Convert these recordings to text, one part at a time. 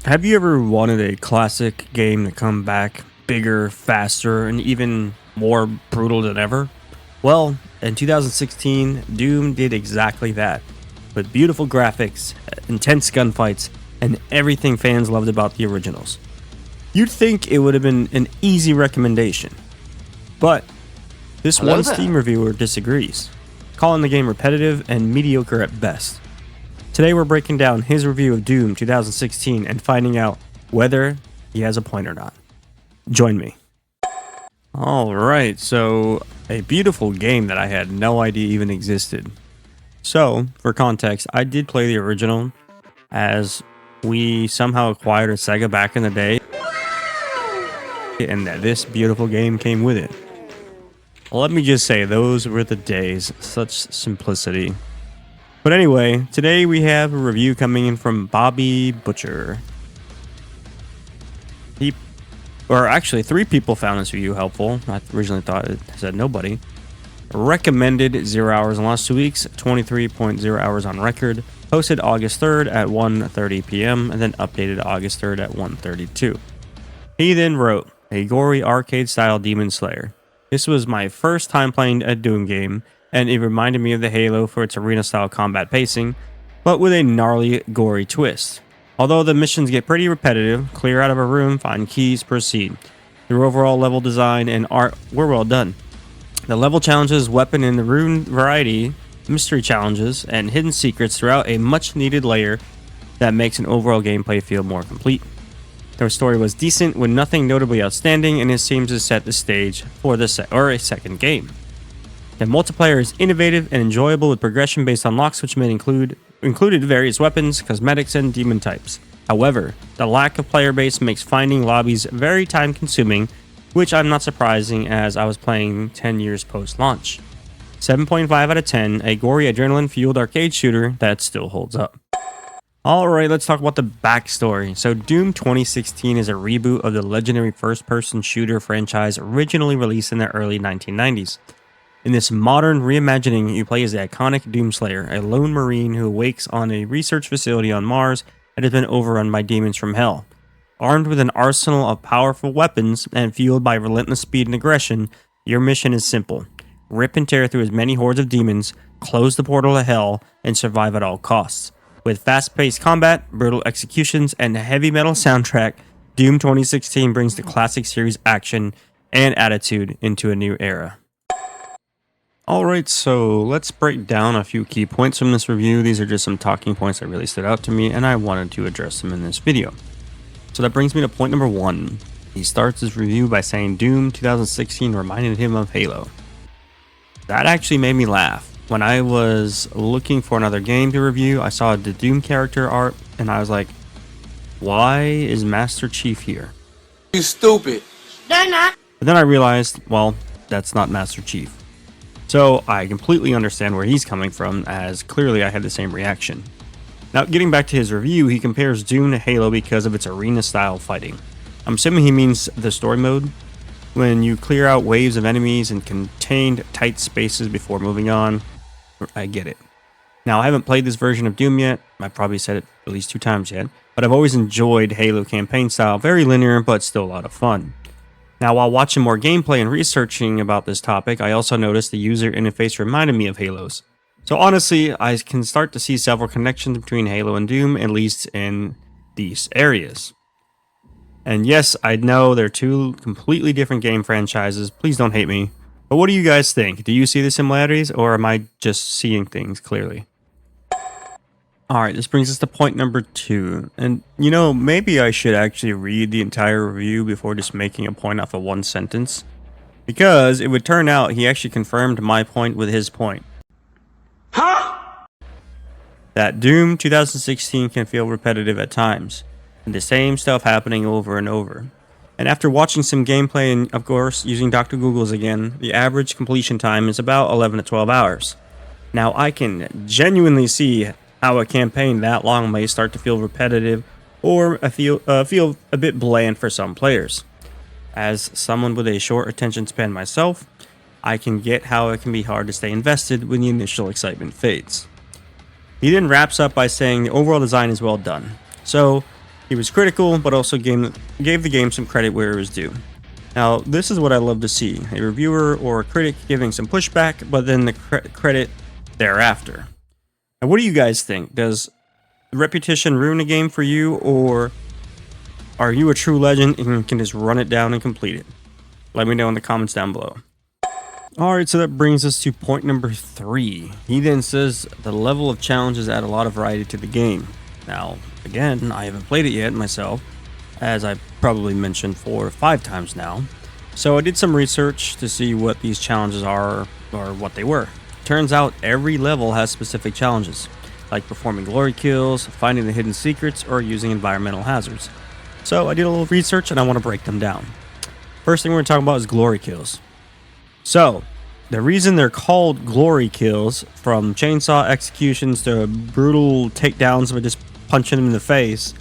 Have you ever wanted a classic game to come back bigger, faster, and even more brutal than ever? Well, in 2016, Doom did exactly that. With beautiful graphics, intense gunfights, and everything fans loved about the originals. You'd think it would have been an easy recommendation. But this Hello one there. Steam reviewer disagrees, calling the game repetitive and mediocre at best. Today we're breaking down his review of Doom 2016 and finding out whether he has a point or not. Join me. Alright, so a beautiful game that I had no idea even existed. So, for context, I did play the original as we somehow acquired a Sega back in the day, and that this beautiful game came with it. Well, let me just say, those were the days, such simplicity. But anyway, today we have a review coming in from Bobby Butcher. Actually, 3 people found this review helpful. I originally thought it said nobody. Recommended 0 hours in the last 2 weeks, 23.0 hours on record. Posted August 3rd at 1:30 p.m. and then updated August 3rd at 1:32. He then wrote, a gory arcade-style Demon Slayer. This was my first time playing a Doom game, and it reminded me of the Halo for its arena-style combat pacing, but with a gnarly, gory twist. Although the missions get pretty repetitive, clear out of a room, find keys, proceed. Their overall level design and art were well done. The level challenges, weapon and the rune variety, mystery challenges, and hidden secrets throughout a much-needed layer that makes an overall gameplay feel more complete. Their story was decent, with nothing notably outstanding, and it seems to set the stage for a second game. The multiplayer is innovative and enjoyable with progression based on lock switch included various weapons, cosmetics, and demon types. However, the lack of player base makes finding lobbies very time consuming, which I'm not surprising as I was playing 10 years post-launch. 7.5 out of 10, a gory adrenaline-fueled arcade shooter that still holds up. Alright, let's talk about the backstory. So Doom 2016 is a reboot of the legendary first-person shooter franchise originally released in the early 1990s. In this modern reimagining, you play as the iconic Doom Slayer, a lone marine who awakes on a research facility on Mars that has been overrun by demons from hell. Armed with an arsenal of powerful weapons and fueled by relentless speed and aggression, your mission is simple. Rip and tear through as many hordes of demons, close the portal to hell, and survive at all costs. With fast-paced combat, brutal executions, and a heavy metal soundtrack, Doom 2016 brings the classic series action and attitude into a new era. Alright, so let's break down a few key points from this review. These are just some talking points that really stood out to me, and I wanted to address them in this video. So that brings me to point number 1. He starts his review by saying Doom 2016 reminded him of Halo. That actually made me laugh. When I was looking for another game to review, I saw the Doom character art, and I was like, why is Master Chief here? You stupid. They're not. But then I realized, well, that's not Master Chief. So I completely understand where he's coming from, as clearly I had the same reaction. Now, getting back to his review, he compares Doom to Halo because of its arena-style fighting. I'm assuming he means the story mode, when you clear out waves of enemies in contained, tight spaces before moving on. I get it. Now, I haven't played this version of Doom yet. I've probably said it at least 2 times yet, but I've always enjoyed Halo campaign style, very linear, but still a lot of fun. Now, while watching more gameplay and researching about this topic, I also noticed the user interface reminded me of Halo's. So honestly, I can start to see several connections between Halo and Doom, at least in these areas. And yes, I know they're 2 completely different game franchises, please don't hate me. But what do you guys think? Do you see the similarities, or am I just seeing things clearly? Alright, this brings us to point number 2. And, you know, maybe I should actually read the entire review before just making a point off of one sentence. Because it would turn out he actually confirmed my point with his point. Huh? That Doom 2016 can feel repetitive at times, and the same stuff happening over and over. And after watching some gameplay and, of course, using Dr. Google's again, the average completion time is about 11 to 12 hours. Now, I can genuinely see how a campaign that long may start to feel repetitive or feel a bit bland for some players. As someone with a short attention span myself, I can get how it can be hard to stay invested when the initial excitement fades. He then wraps up by saying the overall design is well done. So, He was critical, but also gave the game some credit where it was due. Now, this is what I love to see, a reviewer or a critic giving some pushback, but then the credit thereafter. Now, what do you guys think? Does repetition ruin a game for you, or are you a true legend and can just run it down and complete it? Let me know in the comments down below. Alright, so that brings us to point number 3. He then says the level of challenges add a lot of variety to the game. Now, again, I haven't played it yet myself, as I probably mentioned 4 or 5 times now. So I did some research to see what these challenges are, or what they were. Turns out every level has specific challenges, like performing glory kills, finding the hidden secrets, or using environmental hazards. So I did a little research and I want to break them down. First thing we're going to talk about is glory kills. So, the reason they're called glory kills, from chainsaw executions to brutal takedowns by just punching them in the face,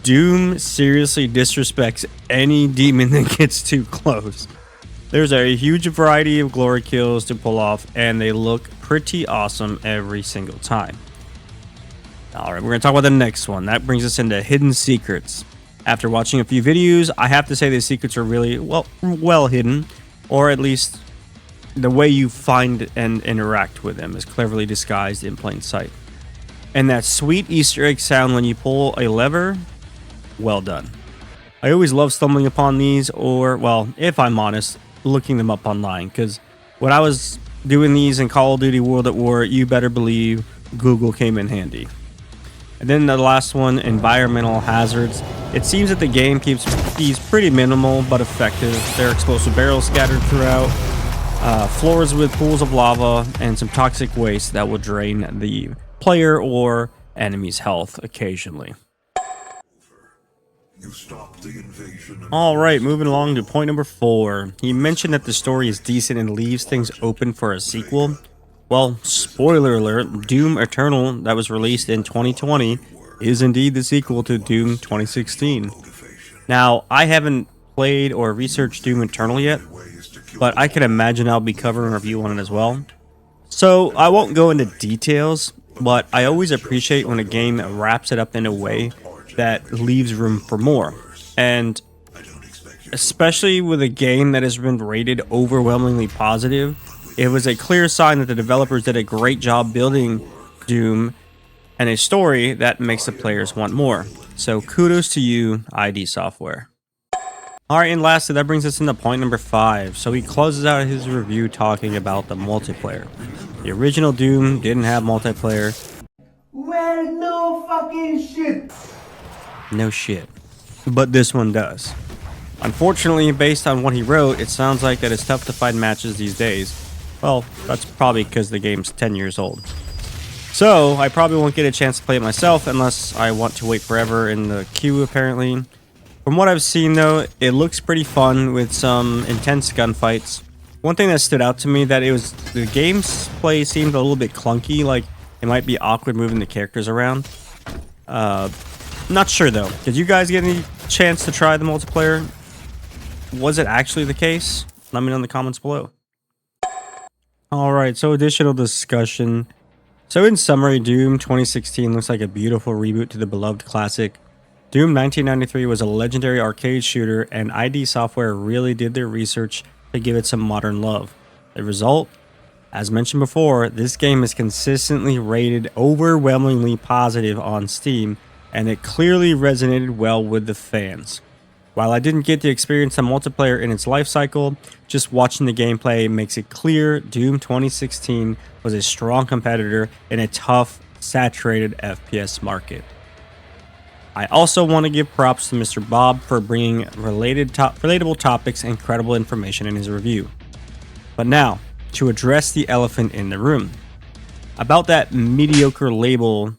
Doom seriously disrespects any demon that gets too close. There's a huge variety of glory kills to pull off, and they look pretty awesome every single time. Alright, we're going to talk about the next one. That brings us into hidden secrets. After watching a few videos, I have to say the secrets are really well hidden, or at least the way you find and interact with them is cleverly disguised in plain sight. And that sweet Easter egg sound when you pull a lever, well done. I always love stumbling upon these, or, well, if I'm honest, looking them up online, because when I was doing these in Call of Duty World at War, you better believe Google came in handy. And then the last one, environmental hazards. It seems that the game keeps these pretty minimal but effective. There are explosive barrels scattered throughout, floors with pools of lava, and some toxic waste that will drain the player or enemy's health occasionally. Alright, moving along to point number 4. He mentioned that the story is decent and leaves things open for a sequel. Well, spoiler alert, Doom Eternal, that was released in 2020, is indeed the sequel to Doom 2016. Now, I haven't played or researched Doom Eternal yet, but I can imagine I'll be covering a review on it as well. So, I won't go into details, but I always appreciate when a game wraps it up in a way that leaves room for more. And especially with a game that has been rated overwhelmingly positive, it was a clear sign that the developers did a great job building Doom and a story that makes the players want more. So kudos to you, ID Software. Alright, and lastly, that brings us into point number 5. So he closes out his review talking about the multiplayer. The original Doom didn't have multiplayer. Well, no fucking shit. No shit. But this one does. Unfortunately, based on what he wrote, it sounds like that it's tough to find matches these days. Well, that's probably because the game's 10 years old. So, I probably won't get a chance to play it myself unless I want to wait forever in the queue, apparently. From what I've seen, though, it looks pretty fun with some intense gunfights. One thing that stood out to me, that the gameplay seemed a little bit clunky, like it might be awkward moving the characters around. Not sure, though. Did you guys get any chance to try the multiplayer? Was it actually the case? Let me know in the comments below. Alright, so additional discussion. So in summary, Doom 2016 looks like a beautiful reboot to the beloved classic. Doom 1993 was a legendary arcade shooter, and ID Software really did their research to give it some modern love. The result? As mentioned before, this game is consistently rated overwhelmingly positive on Steam, and it clearly resonated well with the fans. While I didn't get to experience the multiplayer in its life cycle, just watching the gameplay makes it clear Doom 2016 was a strong competitor in a tough, saturated FPS market. I also want to give props to Mr. Bob for bringing relatable topics and credible information in his review. But now, to address the elephant in the room. About that mediocre label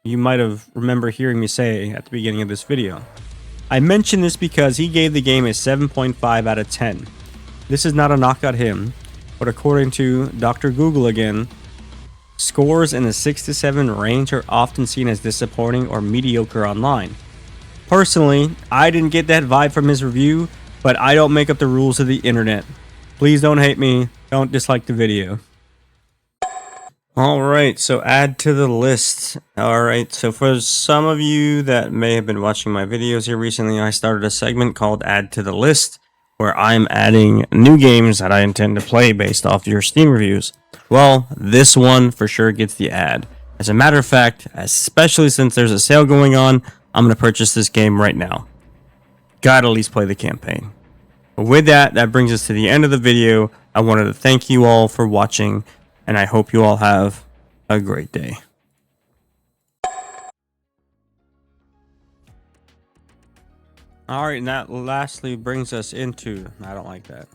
you might have remember hearing me say at the beginning of this video. I mention this because he gave the game a 7.5 out of 10. This is not a knock at him, but according to Dr. Google again, scores in the 6 to 7 range are often seen as disappointing or mediocre online. Personally, I didn't get that vibe from his review, but I don't make up the rules of the internet. Please don't hate me, don't dislike the video. All right, so add to the list. All right, so for some of you that may have been watching my videos here recently, I started a segment called Add to the List, where I'm adding new games that I intend to play based off your Steam reviews. Well, this one for sure gets the ad. As a matter of fact, especially since there's a sale going on, I'm going to purchase this game right now. Gotta at least play the campaign. But with that, that brings us to the end of the video. I wanted to thank you all for watching, and I hope you all have a great day. All right, and that lastly brings us into, I don't like that.